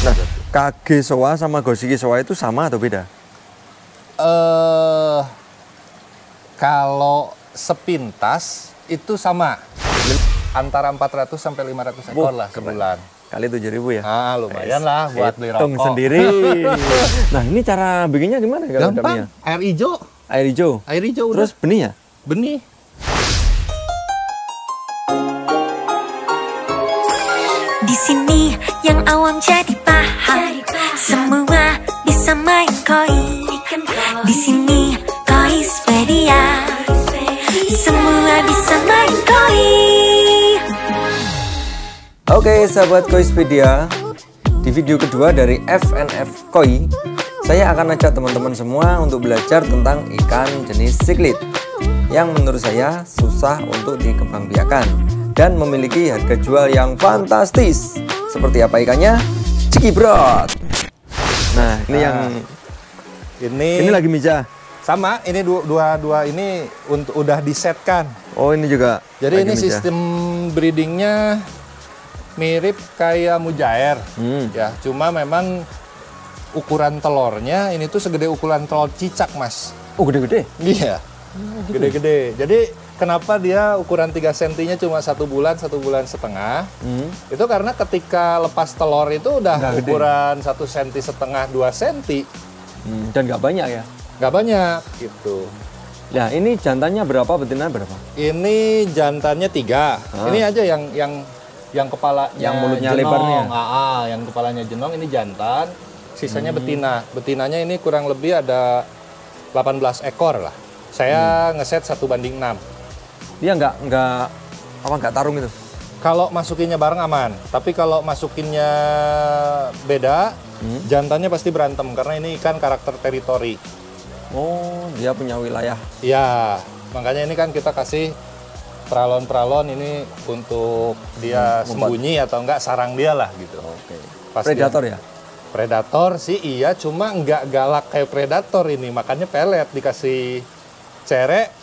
Nah, Kage Showa sama Goshiki Showa itu sama atau beda? Kalau sepintas itu sama. Antara 400 sampai 500 ekor lah sebulan. Kali 7.000 ya? Ah, lumayan lah buat beli rokok. Hitung sendiri. Nah, ini cara bikinnya gimana? Gampang, air hijau. Air hijau? Air hijau terus udah. benih ya? Benih. Di sini yang awam jadi paham, semua bisa main koi. Di sini Koispedia, semua bisa main koi. Oke, sahabat Koispedia, di video kedua dari FNF Koi, saya akan ajak teman-teman semua untuk belajar tentang ikan jenis siklit yang menurut saya susah untuk dikembangbiakan dan memiliki harga jual yang fantastis. Seperti apa ikannya? Cikibrot. Nah, ini yang ini lagi Mija. Sama, ini dua ini udah disetkan. Oh, ini juga. Jadi ini sistem breedingnya mirip kayak mujair, ya. Cuma memang ukuran telurnya ini tuh segede ukuran telur cicak, Mas. Oh, gede-gede? Iya, gede-gede. Jadi kenapa dia ukuran 3 cm-nya cuma 1 bulan, 1 bulan setengah? Itu karena ketika lepas telur itu udah ukuran 1,5 cm, 2 cm. Dan nggak banyak ya? Nggak banyak, gitu. Nah, ini jantannya berapa, betinanya berapa? Ini jantannya 3. Ini aja yang kepalanya yang mulutnya jenong. lebarnya. Yang kepalanya jenong ini jantan, sisanya betina. Betinanya ini kurang lebih ada 18 ekor lah. Saya ngeset 1:6. Dia nggak tarung itu. Kalau masukinnya bareng aman, tapi kalau masukinnya beda, jantannya pasti berantem karena ini ikan karakter teritori. Oh, dia punya wilayah. Iya, makanya ini kan kita kasih peralon-peralon ini untuk dia sembunyi atau enggak sarang dia lah gitu. Oke. Pas Predator ya? Predator sih iya, cuma nggak galak kayak predator ini, makannya pelet, dikasih cere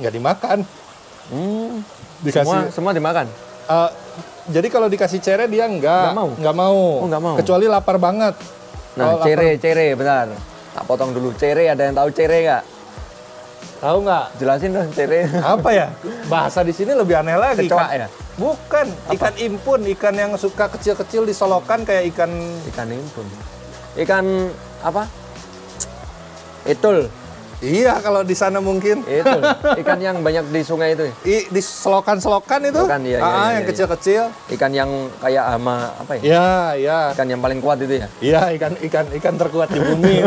nggak dimakan. Dikasih semua dimakan. Jadi kalau dikasih cere dia nggak mau. Oh, nggak mau. Kecuali lapar banget. Nah, cere, bentar. Tak potong dulu. Cere, ada yang tahu cere nggak? Tahu nggak? Jelasin dong cere. Apa ya? Bahasa di sini lebih aneh lagi. Kecoa ya? Bukan, ikan impun, ikan yang suka kecil-kecil disolokan kayak ikan impun. Ikan apa? Itul. Iya, kalau di sana mungkin. Itu ikan yang banyak di sungai itu. Di selokan-selokan itu? Selokan, iya, yang kecil-kecil. Ikan yang kayak hama apa ya? Iya. Ikan yang paling kuat itu ya? Iya, ikan terkuat di bumi.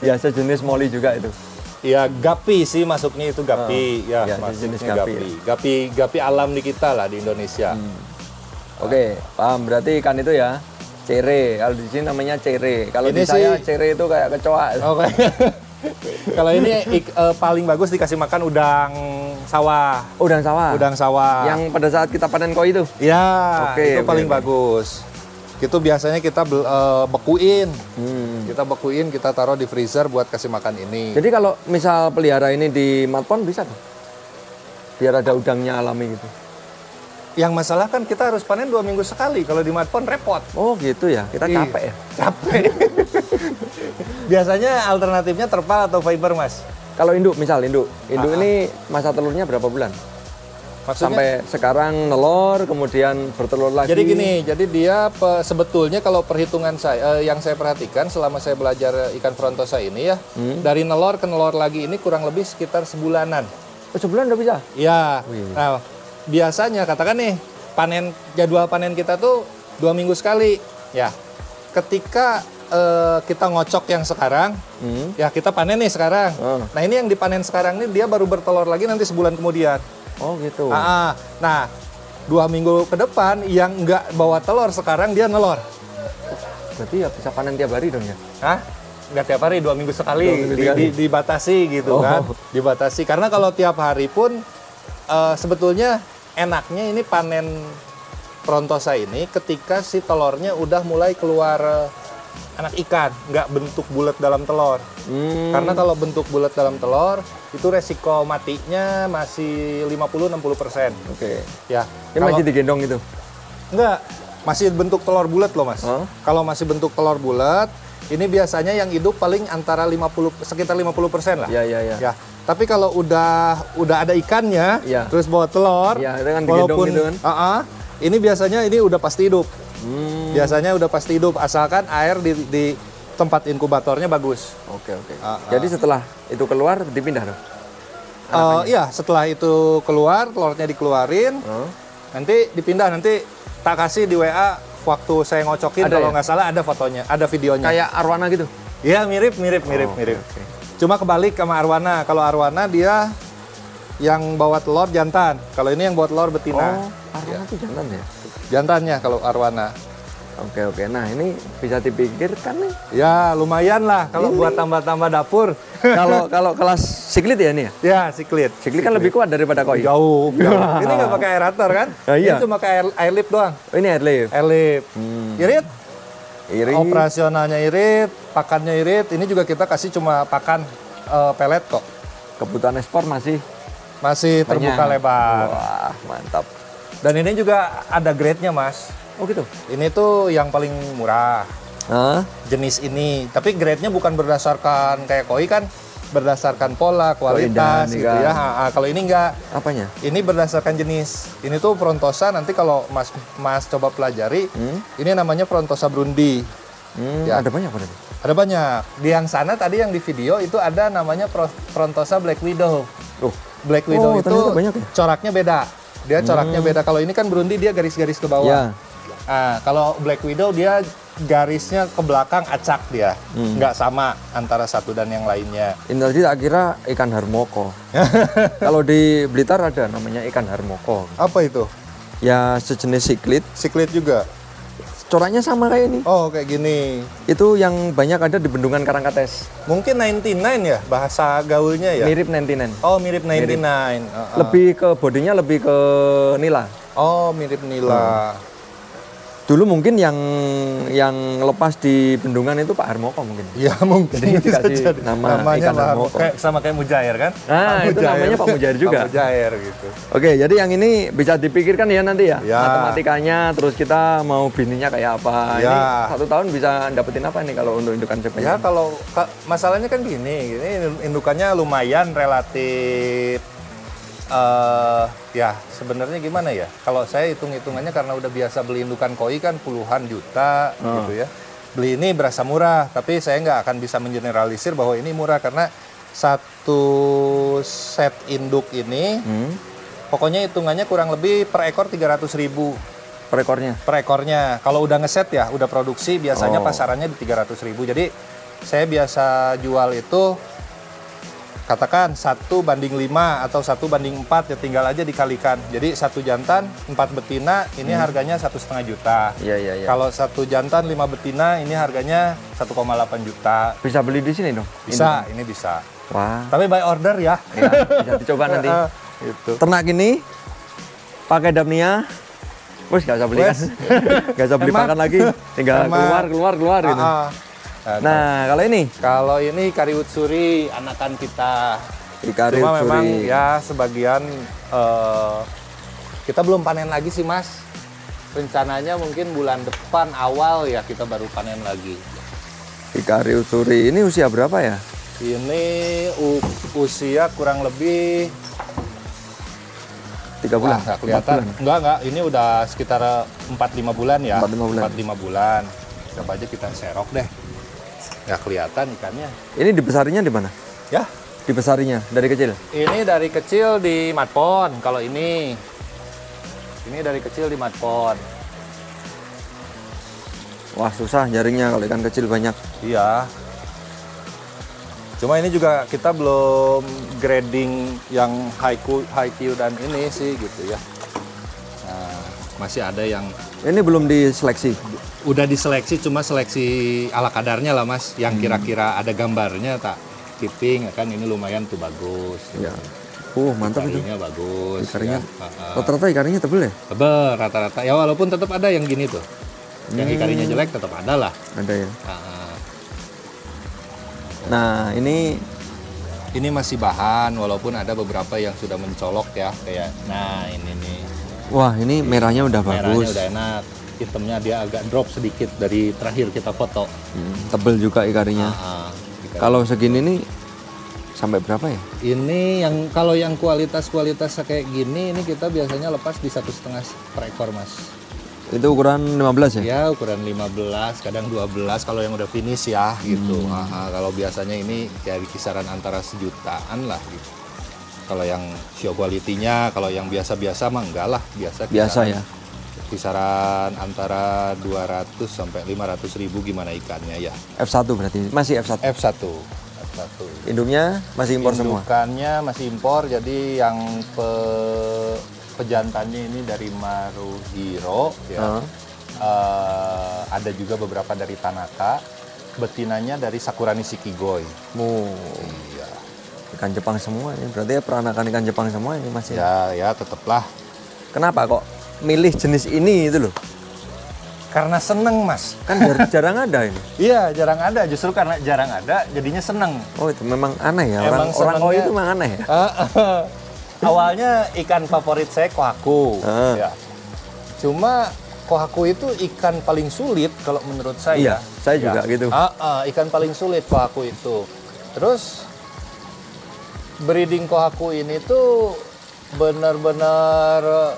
Ya, sejenis moli juga itu. Iya, gapi sih masuknya itu gapi. Sejenis gapi. Gapi alam di kita lah di Indonesia. Oke, paham. Berarti ikan itu ya cere. Kalau di sini namanya cere. Kalau di saya cere itu kayak kecoa. Oke. Kalau ini paling bagus dikasih makan udang sawah. Udang sawah. Udang sawah. Yang pada saat kita panen koi itu. Iya. Itu paling bagus. Itu biasanya kita bekuin. Kita bekuin, kita taruh di freezer buat kasih makan ini. Jadi kalau misal pelihara ini di matpon bisa tuh? Biar ada udangnya alami gitu. Yang masalah kan kita harus panen 2 minggu sekali. Kalau di matpon repot. Oh gitu ya, kita capek ya? Capek. Biasanya alternatifnya terpal atau fiber, Mas? Kalau induk, misal induk ini masa telurnya berapa bulan? Maksudnya? Sampai sekarang nelor, kemudian bertelur lagi. Jadi gini, jadi dia sebetulnya kalau perhitungan saya, yang saya perhatikan selama saya belajar ikan frontosa ini ya, dari nelor ke nelor lagi ini kurang lebih sekitar sebulanan. Sebulan udah bisa? Iya. Nah, biasanya katakan nih jadwal panen kita tuh 2 minggu sekali ya. Ketika kita ngocok yang sekarang ya kita panen nih sekarang. Nah ini yang dipanen sekarang nih dia baru bertelur lagi nanti sebulan kemudian. Oh gitu. Nah 2 minggu ke depan yang nggak bawa telur sekarang dia nelor. Berarti ya bisa panen tiap hari dong ya? Nggak tiap hari, 2 minggu sekali. Dibatasi gitu kan. Dibatasi karena kalau tiap hari pun sebetulnya enaknya ini panen frontosa ini ketika si telurnya udah mulai keluar anak ikan, nggak bentuk bulat dalam telur. Karena kalau bentuk bulat dalam telur itu resiko matinya masih 50-60%. Oke. Ya. Ini masih digendong itu? Enggak. masih bentuk telur bulat loh, Mas. Kalau masih bentuk telur bulat, ini biasanya yang hidup paling antara sekitar 50% lah. Iya. Ya. Tapi kalau udah ada ikannya, terus bawa telur, walaupun gitu kan. Ini biasanya ini udah pasti hidup. Biasanya udah pasti hidup, asalkan air di tempat inkubatornya bagus. Oke. Jadi setelah itu keluar dipindah dong? Iya, setelah itu keluar, telurnya dikeluarin, nanti dipindah, nanti tak kasih di WA waktu saya ngocokin, kalau nggak salah ada fotonya, ada videonya. Kayak arwana gitu? Iya, mirip. Okay. Cuma kebalik sama arwana. Kalau arwana dia yang bawa telur jantan, kalau ini yang bawa telur betina. Arwana itu jantan ya? Jantannya kalau arwana. Oke. Nah, ini bisa dipikirkan nih. Ya, lumayan lah kalau buat tambah-tambah dapur. Kalau kelas siklit ya ini ya? Ya, siklit. Siklit kan lebih kuat daripada koi. Jauh. Ini nggak pakai aerator kan? Iya. Ini cuma pakai air lip doang. Oh, ini air lip. Irit. Irit. Operasionalnya irit, pakannya irit. Ini juga kita kasih cuma pakan pelet kok. Kebutuhan ekspor masih terbuka lebar. Wah, mantap. Dan ini juga ada grade-nya, Mas. Oh gitu? Ini tuh yang paling murah. Jenis ini. Tapi grade-nya bukan berdasarkan kayak koi kan, berdasarkan pola, kualitas gitu ya. Kalau ini enggak. Apanya? Ini berdasarkan jenis. Ini tuh Frontosa, nanti kalau Mas coba pelajari, ini namanya Frontosa Brundi. Ada banyak berarti? Ada banyak. Di yang sana tadi yang di video itu ada namanya Frontosa Black Widow. Black Widow itu banyak ya? coraknya beda. Dia coraknya beda. Kalau ini kan Brundi dia garis-garis ke bawah. Nah, kalau Black Widow dia garisnya ke belakang acak dia. Nggak sama antara satu dan yang lainnya. Ini tadi tak kira ikan harmoko. Kalau di Blitar ada namanya ikan harmoko. Apa itu? Ya sejenis siklit. Siklit juga? Coraknya sama kayak ini. Oh, kayak gini. Itu yang banyak ada di Bendungan Karangkates. Mungkin 99 ya bahasa gaulnya ya? Mirip 99. Oh, mirip 99. Lebih ke bodinya lebih ke nila. Oh, mirip nila. Dulu mungkin yang lepas di Bendungan itu Pak Harmoko mungkin. Ya mungkin. Jadi dikasih nama ikan Harmoko. Sama kayak Mujair kan? Nah, itu namanya Pak Mujair juga. Pak Mujair gitu. Oke, jadi yang ini bisa dipikirkan ya nanti ya. Ya. Matematikanya, terus kita mau bininya kayak apa. Ya. Ini 1 tahun bisa dapetin apa nih kalau untuk indukan sebanyak? Ya kalau masalahnya kan gini, indukannya lumayan relatif. Ya sebenarnya gimana ya, kalau saya hitung-hitungannya karena udah biasa beli indukan koi kan puluhan juta gitu ya, beli ini berasa murah, tapi saya nggak akan bisa mengeneralisir bahwa ini murah karena satu set induk ini pokoknya hitungannya kurang lebih per ekor 300.000 per ekornya. Per ekornya kalau udah ngeset ya, udah produksi biasanya pasarannya di 300.000. Jadi saya biasa jual itu katakan 1:5 atau 1:4 ya, tinggal aja dikalikan. Jadi 1 jantan 4 betina ini harganya 1,5 juta. Iya. Kalau 1 jantan 5 betina ini harganya 1,8 juta. Bisa beli di sini dong? Bisa, ini bisa. Wah. Tapi by order ya. Ya bisa dicoba nanti. Gitu. Ternak ini pakai Damnia. Wes gak usah beli kan? Gak usah beli pakan lagi. Tinggal keluar gitu. Nah, kalau ini Ikari Utsuri, anakan kita. Ikari Cuma Utsuri. Memang ya sebagian kita belum panen lagi sih, Mas. Rencananya mungkin bulan depan awal ya kita baru panen lagi. Ikari Utsuri ini usia berapa ya? Ini usia kurang lebih 3 bulan. Nggak kelihatan. Enggak. Ini udah sekitar 4-5 bulan ya. 4-5 bulan. Coba aja kita serok deh. Nggak kelihatan ikannya. Ini dibesarinya di mana? Ya. Dibesarinya dari kecil? Ini dari kecil di Matpon. Kalau ini dari kecil di Matpon. Wah, susah jaringnya kalau ikan kecil banyak. Iya. Cuma ini juga kita belum grading yang high Q dan ini sih gitu ya. Nah, masih ada yang ini belum diseleksi. Udah diseleksi, cuma seleksi ala kadarnya lah, Mas. Yang kira-kira ada gambarnya tak keeping, kan ini lumayan tuh bagus. Ya. Mantap itu. Ikarinya bagus. Ikarinya. Rata-rata ikarinya tebel ya? Tebel rata-rata. Ya walaupun tetap ada yang gini tuh. Yang ikarinya jelek tetap ada lah. Ada ya. Nah, ini masih bahan, walaupun ada beberapa yang sudah mencolok ya, kayak nah ini nih. Wah, ini merahnya udah bagus. Merahnya udah enak. hitamnya dia agak drop sedikit dari terakhir kita foto. Tebel juga ikarinya. Kalau segini nih sampai berapa ya? Ini yang kalau yang kualitas kayak gini, ini kita biasanya lepas di 1,5 per ekor, Mas. Itu ukuran 15 ya? Ya, ukuran 15, kadang 12 kalau yang udah finish ya gitu. Kalau biasanya ini ya di kisaran antara 1 jutaan lah gitu. Kalau yang show quality-nya, kalau yang biasa-biasa mah enggak lah, biasa ya. Kisaran antara 200 sampai 500 ribu gimana ikannya ya. F1 berarti, masih F1? F1. Induknya masih impor semua? Indukannya masih impor, jadi yang pejantannya ini dari Maruhiro ya. Ada juga beberapa dari Tanaka, betinanya dari Sakura Nishikigoi. Iya. Ikan Jepang semua ini, berarti ya peranakan ikan Jepang semua ini masih. Ya tetaplah. Kenapa kok milih jenis ini itu loh? Karena seneng, Mas. Kan jarang ada ini. Iya, jarang ada. Justru karena jarang ada, jadinya seneng. Oh, itu memang aneh ya. Orang koi itu memang aneh ya. Awalnya ikan favorit saya kohaku. Ya. Cuma kohaku itu ikan paling sulit kalau menurut saya. Iya, saya juga gitu. Ikan paling sulit kohaku itu. Terus breeding kohaku ini tuh benar-benar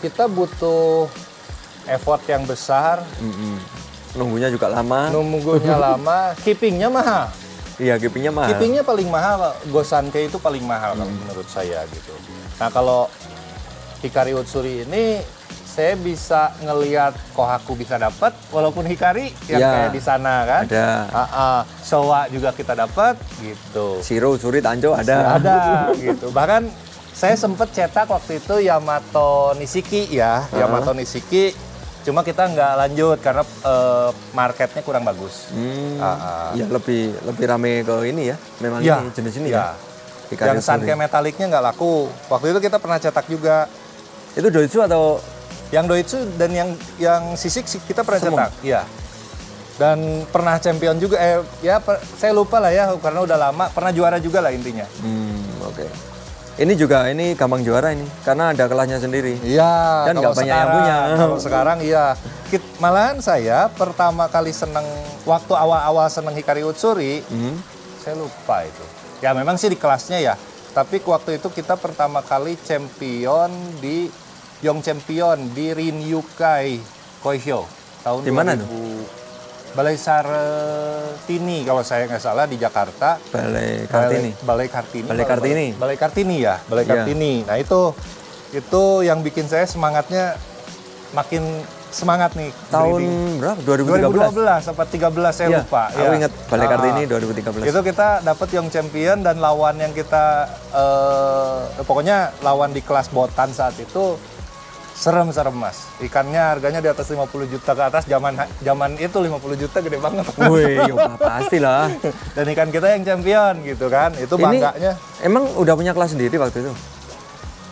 kita butuh effort yang besar. Nunggunya juga lama. Keepingnya mahal. Iya, keepingnya mahal. Keepingnya paling mahal, Gosanke itu paling mahal kalau menurut saya gitu. Nah, kalau Hikari Utsuri ini saya bisa ngelihat kohaku bisa dapat walaupun hikari yang kayak di sana kan. Ada. Showa juga kita dapat gitu. Shiro, Utsuri, Tanjo ada. Ada gitu. Bahkan saya sempat cetak waktu itu Yamato Nishiki ya, Yamato Nishiki. Cuma kita nggak lanjut karena marketnya kurang bagus. Ya lebih rame ke ini ya, memang ya, ini jenis ini ya. Hikari yang Sanke metaliknya nggak laku. Waktu itu kita pernah cetak juga. Itu Doitsu atau? Yang Doitsu dan yang Sisik kita pernah cetak. Iya. Dan pernah champion juga. Saya lupa lah ya karena udah lama. Pernah juara juga lah intinya. Oke. Ini juga, ini gampang juara ini, karena ada kelasnya sendiri. Iya. Dan nggak banyak yang punya. Kalau sekarang iya. Malahan saya pertama kali seneng, waktu awal-awal seneng Hikari Utsuri, saya lupa itu. Ya memang sih di kelasnya ya. Tapi waktu itu kita pertama kali champion di Young Champion di Rinryukai Koisho. Tahun di mana tuh? Balai Sartini kalau saya nggak salah di Jakarta. Balai Kartini. Balai Kartini. Balai Kartini Ya, Balai Kartini. Nah itu yang bikin saya semangatnya makin semangat nih. Tahun berapa? 2013 apa 13 saya lupa. Aku ingat Balai Kartini 2013. Itu kita dapat Young Champion dan lawan yang kita pokoknya lawan di kelas botan saat itu serem Mas. Ikannya harganya di atas 50 juta ke atas, zaman itu 50 juta gede banget. Wih, pastilah. Dan ikan kita yang champion gitu kan. Itu bangganya. Emang udah punya kelas sendiri waktu itu?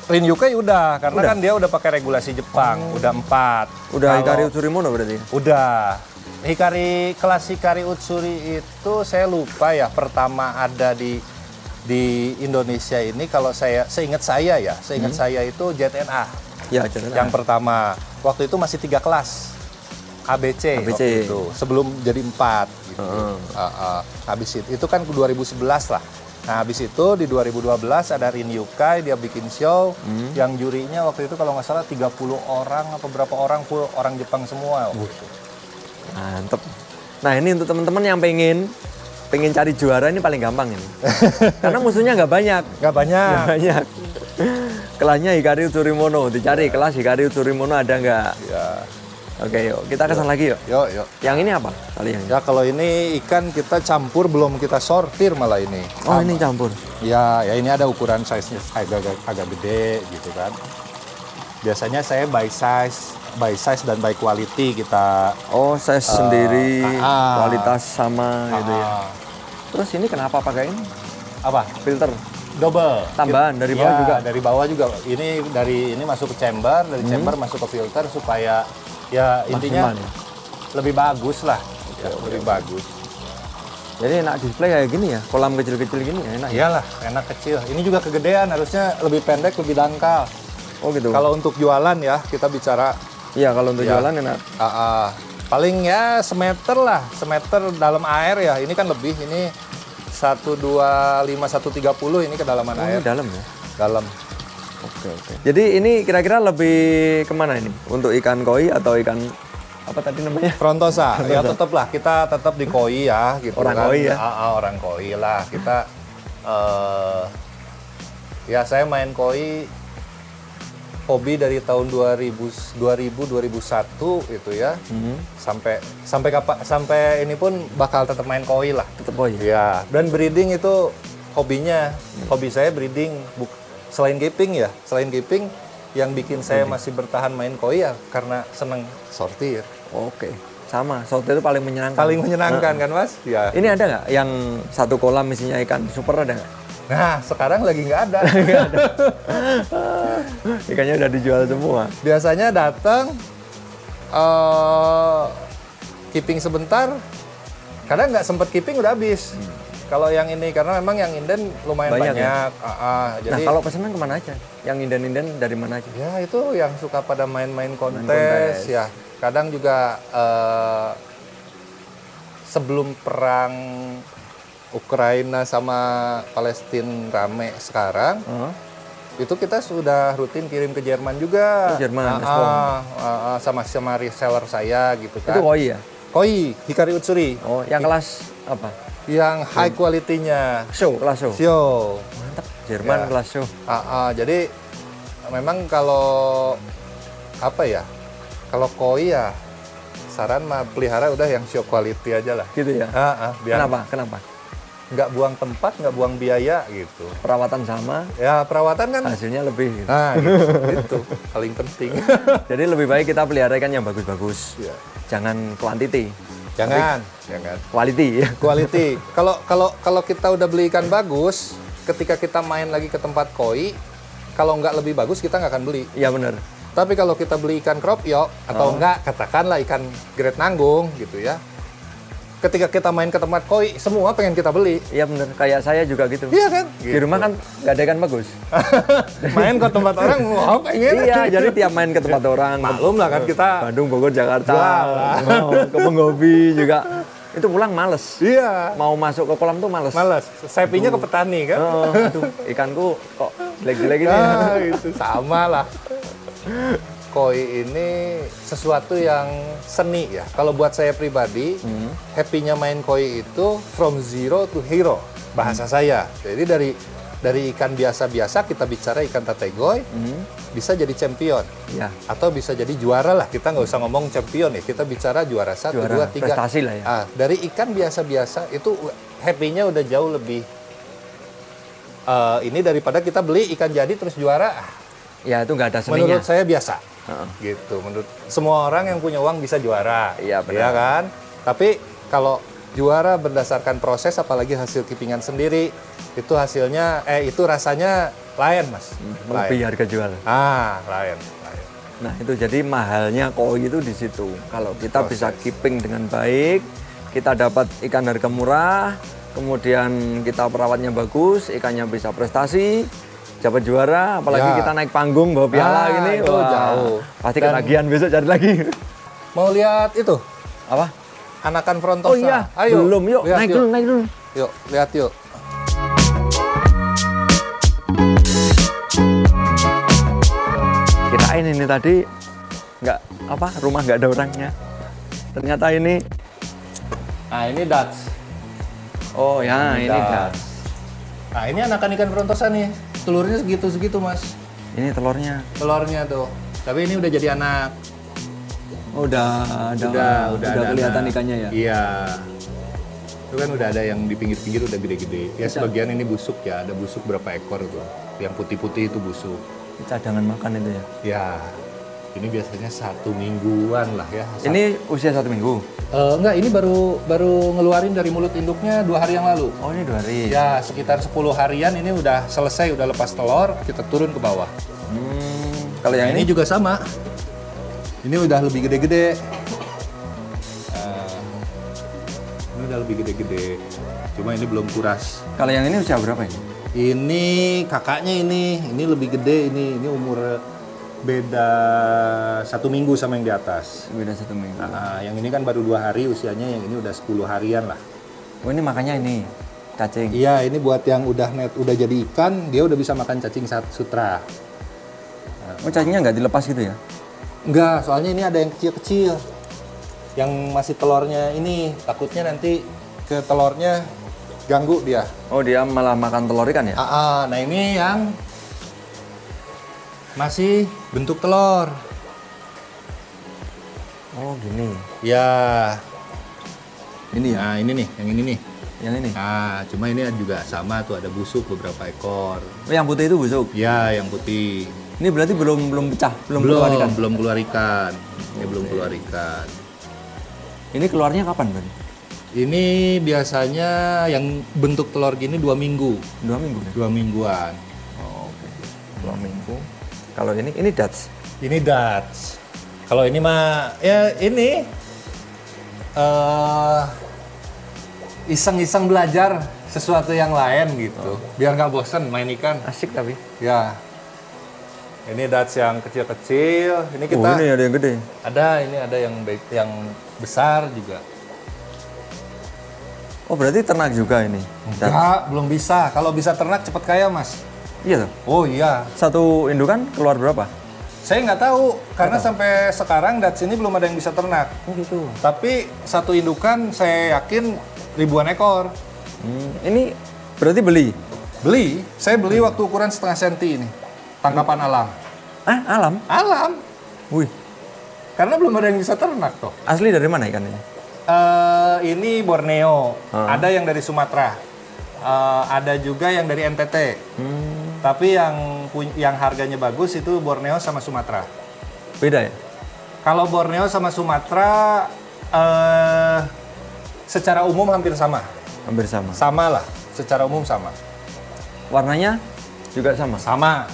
Rinryukai udah, karena kan dia udah pakai regulasi Jepang, udah 4. Udah Hikari Utsuri Mono berarti? Udah. Kelas Hikari Utsuri itu saya lupa ya, pertama ada di Indonesia ini kalau seingat saya itu JNA. Ya, JNA. Yang pertama, waktu itu masih 3 kelas. ABC. Waktu itu, sebelum jadi 4 gitu. Habis itu kan 2011 lah. Nah, habis itu di 2012 ada Rinryukai, dia bikin show yang jurinya waktu itu kalau nggak salah 30 orang atau berapa orang, full orang Jepang semua. Mantep. Nah, ini untuk teman-teman yang pengen cari juara ini paling gampang ini. Karena musuhnya nggak banyak. Nggak banyak. Kelasnya Hikari Utsuri Mono, dicari kelas Hikari Utsuri Mono ada nggak? Ya. Oke, yuk kita kesana lagi yuk. Yuk. Yang ini apa? Kali yang ya kalau ini ikan kita campur, belum kita sortir malah ini. Oh, ini campur. Ya ini ada ukuran size-nya agak gede gitu kan. Biasanya saya by size dan by quality kita. Oh, size sendiri, kualitas sama gitu ya. Terus ini kenapa pakai ini? Apa? Filter. Double. Tambahan dari bawah juga. Dari bawah juga. Ini masuk ke chamber, dari chamber masuk ke filter supaya ya intinya lebih bagus lah. Lebih bagus. Jadi enak display kayak gini ya, kolam kecil-kecil gini ya enak. Iyalah, enak kecil. Ini juga kegedean, harusnya lebih pendek, lebih dangkal. Oh gitu. Kalau untuk jualan ya, kita bicara Iya, kalau untuk Ya. jualan enak. Paling ya semeter lah, semeter dalam air ya. Ini kan lebih, ini 125, 130 ini kedalaman air. Ini dalam ya? Dalam. Oke. Jadi ini kira-kira lebih kemana ini? Untuk ikan koi atau ikan apa tadi namanya? Frontosa. Ya tetaplah kita tetap di koi ya gitu Orang kan. koi ya? Orang koi lah. Kita ya saya main koi hobi dari tahun 2000 2001 itu ya. Sampai ini pun bakal tetap main koi lah. Tetap koi. Ya, dan breeding itu hobinya. Hobi saya breeding. Selain keeping ya, selain keeping yang bikin saya masih bertahan main koi ya karena seneng sortir. Oke. Sama, sortir itu paling menyenangkan. Paling menyenangkan kan Mas? Ya. Ini ada nggak yang satu kolam isinya ikan super, ada nggak? Nah, sekarang lagi nggak ada. Ikannya udah dijual semua. Biasanya datang keeping sebentar, kadang nggak sempet keeping udah habis. Kalau yang ini, karena memang yang inden lumayan banyak. Ya? Jadi, Nah, kalau pesanan kemana aja? Yang inden-inden dari mana aja? ya itu yang suka pada main-main kontes, kontes. ya. Kadang juga sebelum perang Ukraina sama Palestina rame sekarang, itu kita sudah rutin kirim ke Jerman juga. Ke Jerman, sama reseller saya gitu kan. Itu koi ya? Koi, Hikari Utsuri. Oh, yang kelas apa? Yang high quality-nya. Kelas show. Show. Mantap, Jerman Ya. kelas show. Jadi memang kalau apa ya? Kalau koi ya saran mah pelihara udah yang show quality aja lah. Gitu ya? Biar Kenapa? nggak buang tempat, nggak buang biaya gitu. Perawatan sama, Ya perawatan kan. hasilnya lebih. Gitu. Nah, itu paling penting. Jadi lebih baik kita pelihara ikan yang bagus-bagus. Ya. Jangan quantity, Jangan. quality. Quality. Kalau kita udah beli ikan bagus, ketika kita main lagi ke tempat koi, kalau nggak lebih bagus kita nggak akan beli. Iya benar. Tapi kalau kita beli ikan crop yok atau enggak, katakanlah ikan grade nanggung gitu ya. Ketika kita main ke tempat koi, semua pengen kita beli. Iya benar. Kayak saya juga gitu. Iya kan? Di rumah kan nggak ada ikan bagus. Main ke tempat orang, wah pengen. Iya, jadi tiap main ke tempat orang. Maklum lah kan kita. Bandung, Bogor, Jakarta. Jualan. Ke penghobi juga. Itu pulang males. Iya. Mau masuk ke kolam tuh males. Males. Sapinya ke petani kan? Aduh, ikanku kok jelek-jelek gini. Nah, itu sama lah. Koi ini sesuatu yang seni ya. Kalau buat saya pribadi, happy-nya main koi itu from zero to hero, bahasa saya. Jadi dari ikan biasa-biasa kita bicara ikan tategoy, bisa jadi champion. Iya. Atau bisa jadi juara lah. Kita nggak usah ngomong champion ya. Kita bicara juara 1, 2, 3. Prestasi lah ya. Dari ikan biasa-biasa itu happy-nya udah jauh lebih ini daripada kita beli ikan jadi terus juara. Ya itu nggak ada seninya. Menurut saya biasa. Gitu. Menurut semua orang yang punya uang bisa juara. Iya, benar. Iya kan? Tapi kalau juara berdasarkan proses apalagi hasil keepingan sendiri, itu hasilnya itu rasanya lain, Mas. Lebih harga jual. Lain. Nah itu jadi mahalnya koi itu di situ. Kalau kita bisa keeping dengan baik, kita dapat ikan harga murah, kemudian kita perawatnya bagus, ikannya bisa prestasi, dapat juara, apalagi kita naik panggung bawa piala gini, itu jauh. Pasti ketagihan besok cari lagi. Mau lihat itu? Apa? Anakan frontosa. Oh iya, Ayo. belum. Yuk, lihat, naik dulu. Yuk, lihat yuk. Kirain ini tadi rumah nggak ada orangnya. Ternyata ini. Nah, ini Dutch. Oh ya, ini Dutch. Nah, ini anakan ikan frontosa nih. Telurnya segitu-segitu, Mas. Ini telurnya. Telurnya tuh. Tapi ini udah jadi anak. Oh, udah kelihatan anak. ikannya ya. Iya. Itu kan udah ada yang di pinggir-pinggir udah gede-gede. Ya sebagian ini busuk ya, ada busuk berapa ekor tuh. Yang putih-putih itu busuk. Cadangan makan itu ya. Ya. Ini biasanya 1 mingguan lah ya. Ini usia 1 minggu. Enggak, ini baru ngeluarin dari mulut induknya 2 hari yang lalu. Oh, ini 2 hari. Ya, sekitar 10 harian ini udah selesai, udah lepas telur, kita turun ke bawah. Kalau yang ini juga sama. Ini udah lebih gede-gede. Ini udah lebih gede-gede. Cuma ini belum kuras. Kalau yang ini usia berapa ini? Ini kakaknya ini lebih gede ini umur beda 1 minggu sama yang di atas. Beda 1 minggu. Nah, yang ini kan baru 2 hari usianya, yang ini udah 10 harian lah. Oh ini makanya ini cacing. Iya, ini buat yang udah jadi ikan, dia udah bisa makan cacing sutra. Oh cacingnya nggak dilepas gitu ya? Enggak, soalnya ini ada yang kecil-kecil. Yang masih telurnya ini, takutnya nanti ke telurnya ganggu dia. Oh dia malah makan telur ikan ya? Nah ini yang masih bentuk telur. Oh gini. Ya. Ini ya? Nah ini nih, yang ini nih. Yang ini? Nah, cuma ini juga sama tuh, ada busuk beberapa ekor. Oh yang putih itu busuk? Ya, yang putih. Ini berarti belum pecah? Keluar ikan? Belum keluar ikan. Ini belum keluar ikan. Ini keluarnya kapan Bang? Ini biasanya yang bentuk telur gini 2 minggu. 2 minggu? 2 mingguan. Oh, oke. 2 minggu. Kalau ini Dutch? Ini Dutch. Kalau ini mah, ya ini iseng-iseng belajar sesuatu yang lain gitu. Biar nggak bosen main ikan. Asik tapi. Ya. Ini Dutch yang kecil-kecil. Ini kita. Oh, ini ada yang gede. Ini ada yang besar juga. Oh berarti ternak juga ini? Enggak, belum bisa. Kalau bisa ternak cepet kaya mas. Iya tuh? Oh iya. Satu indukan keluar berapa? Saya nggak tahu, karena sampai sekarang Dutch ini belum ada yang bisa ternak. Oh gitu. Tapi satu indukan saya yakin ribuan ekor. Ini berarti beli? Beli, saya beli waktu ukuran 0,5 senti ini. Tangkapan alam. Ah alam? Alam. Wih. Karena belum ada yang bisa ternak toh. Asli dari mana ikan ini? Ini Borneo, ada yang dari Sumatera, ada juga yang dari NTT. Tapi yang harganya bagus itu Borneo sama Sumatera. Beda ya? Kalau Borneo sama Sumatera secara umum hampir sama. Hampir sama? Sama lah, secara umum sama. Warnanya juga sama? Sama.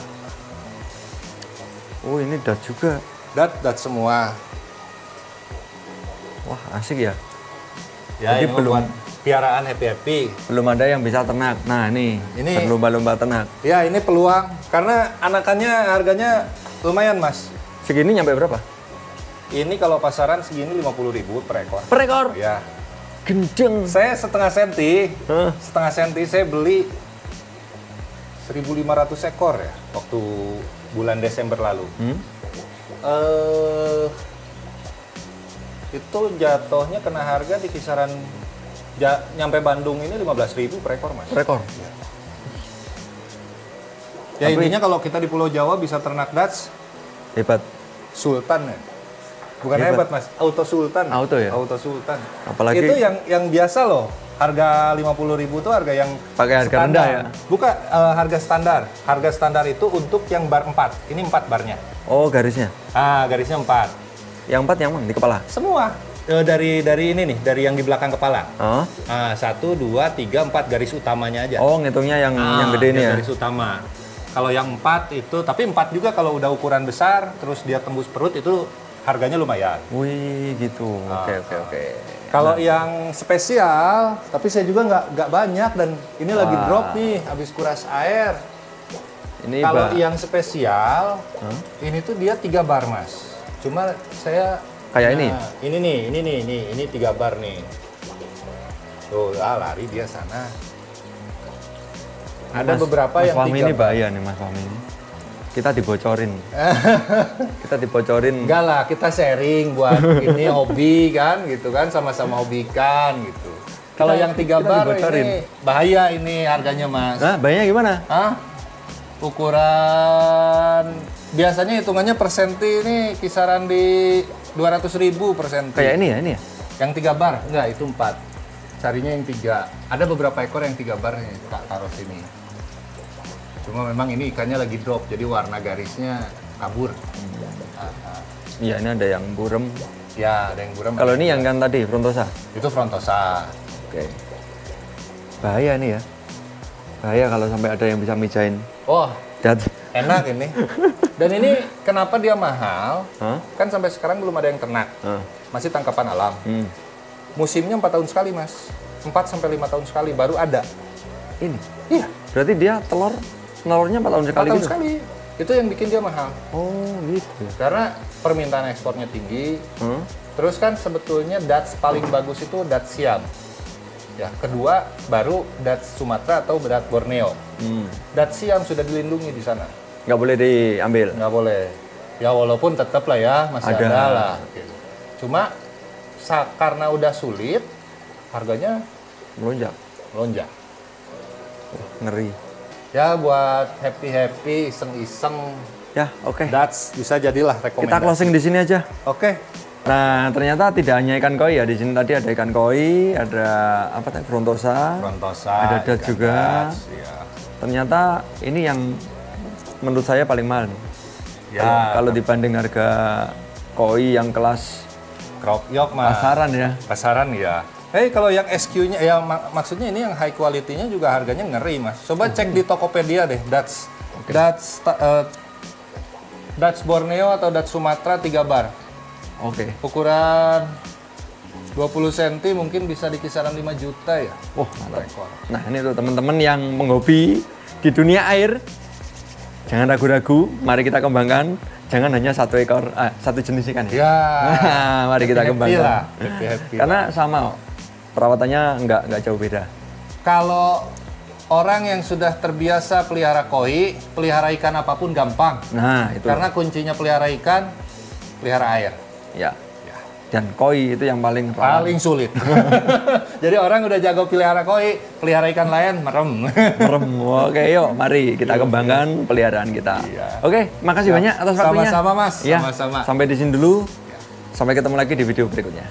Oh ini Dutch juga? Dutch semua. Wah asik ya? Ya jadi ini belum buat piaraan happy. Belum ada yang bisa ternak. Nah ini berlomba-lomba ternak. Ya ini peluang, karena anakannya harganya lumayan mas. Segini nyampe berapa? Ini kalau pasaran segini 50.000 per ekor. Per ekor? Ya. Gendeng. Saya 0,5 senti, 0,5 senti saya beli 1.500 ekor ya waktu bulan Desember lalu. Itu jatuhnya kena harga di kisaran nyampe Bandung ini 15.000 per ekor mas. Per ekor? Ya intinya kalau kita di Pulau Jawa bisa ternak Dutch. Hebat. Sultan ya. Bukan hebat mas, auto sultan. Auto ya? Auto sultan. Apalagi itu yang biasa loh. Harga 50.000 itu harga yang pakai harga standar. rendah ya? Bukan harga standar. Harga standar itu untuk yang bar 4. Ini 4 barnya. Oh garisnya? Garisnya 4. Yang 4 yang mana? Di kepala? Semua. Dari ini nih, dari yang di belakang kepala. 1, 2, 3, 4 garis utamanya aja. Oh ngitungnya yang gede ini ya? Garis utama. Kalau yang 4 itu, tapi 4 juga kalau udah ukuran besar, terus dia tembus perut itu harganya lumayan. Wih gitu. Oke. Kalau yang spesial, tapi saya juga nggak banyak dan ini lagi drop nih, habis kuras air. Kalau yang spesial, ini tuh dia 3 bar mas. Cuma saya kayak ini 3 bar nih. Tuh, lari dia sana. Ada beberapa yang 3 bar. Mas Fahmi ini bahaya nih Mas Fahmi ini. Kita dibocorin. Kita dibocorin. Enggak lah, kita sharing buat ini hobi kan gitu kan, sama-sama hobi ikan gitu. Kalau yang 3 bar ini bahaya ini harganya mas. Nah, bahayanya gimana? Ukuran biasanya hitungannya per senti ini kisaran di 200.000 per senti. Kayak ini ya? Yang 3 bar? Enggak, itu 4. Carinya yang 3. Ada beberapa ekor yang 3 bar nih, tak taruh sini. Cuma memang ini ikannya lagi drop, jadi warna garisnya kabur. Iya, ini ada yang burem. Ya, ada yang burem. Kalau ini yang kan tadi, frontosa? Itu frontosa. Oke. Bahaya nih ya. Bahaya kalau sampai ada yang bisa mijain. Oh, enak ini. Dan ini kenapa dia mahal? Kan sampai sekarang belum ada yang ternak. Masih tangkapan alam. Musimnya 4 tahun sekali, Mas. 4 sampai 5 tahun sekali baru ada. Ini? Iya. Berarti dia telurnya 4 tahun sekali 4 tahun gitu? sekali. Itu yang bikin dia mahal. Oh, gitu. Karena permintaan ekspornya tinggi. Terus kan sebetulnya Dutch paling bagus itu Dutch Siam. Ya, kedua baru Dutch Sumatera atau Dutch Borneo. Dutch Siam sudah dilindungi di sana. Nggak boleh diambil? Nggak boleh. Ya walaupun tetap lah ya, masih ada lah. Cuma karena udah sulit, harganya melonjak. Ngeri. Ya buat happy-happy, iseng-iseng. Ya, oke. Dutch bisa jadilah rekomendasi. Kita closing di sini aja. Oke. Nah, ternyata tidak hanya ikan koi ya. Di sini tadi ada ikan koi, ada apa tadi? Frontosa. Ada Dutch juga. Ya. Ternyata ini yang menurut saya paling mahal nih. Ya. Kalau dibanding harga koi yang kelas Crop York mah. Pasaran ya. Kalau yang SQ-nya, ya maksudnya ini yang high quality-nya juga harganya ngeri, Mas. Coba cek di Tokopedia deh, Dutch Borneo atau Dutch Sumatera 3 bar. Oke. Ukuran 20 cm mungkin bisa di kisaran 5 juta ya. Wah, mantap. Nah, ini tuh teman-teman yang menghobi di dunia air. Jangan ragu-ragu, mari kita kembangkan. Jangan hanya satu jenis ikan ya. Mari kita kembangkan. Happy. Karena sama, perawatannya nggak jauh beda. Kalau orang yang sudah terbiasa pelihara koi, pelihara ikan apapun gampang. Nah, itu. Karena kuncinya pelihara ikan, pelihara air. Ya. Dan koi itu yang paling sulit. Jadi orang udah jago pelihara koi, pelihara ikan lain merem. Oke, yuk mari kita kembangkan peliharaan kita. Oke, makasih banyak atas waktunya. Sama-sama, Mas. Ya, Sama-sama. sampai di sini dulu. Sampai ketemu lagi di video berikutnya.